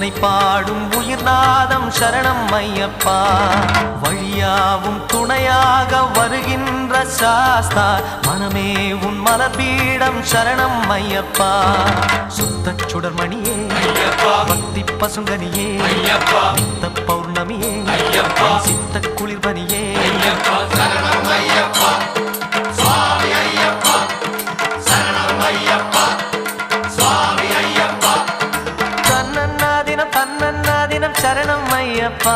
உன்னை பாடும் உயிர்நாதம் சரணம் ஐயப்பா. வழியாவும் துணையாக வருகின்ற சாஸ்தா, மனமே உன் மலர்பீடம் சரணம் ஐயப்பா. சுத்த சுடர்மணியே பக்தி பசுங்கனியே, நித்த பௌர்ணமியே சித்த குளிர்பனியே, சரணம் ஐயப்பா சுவாமி ஐயப்பா, சரணம் ஐயப்பா சுவாமி ஐயப்பா. தன்னன்னாதினம் தன்னன்னாதினம் சரணம் ஐயப்பா.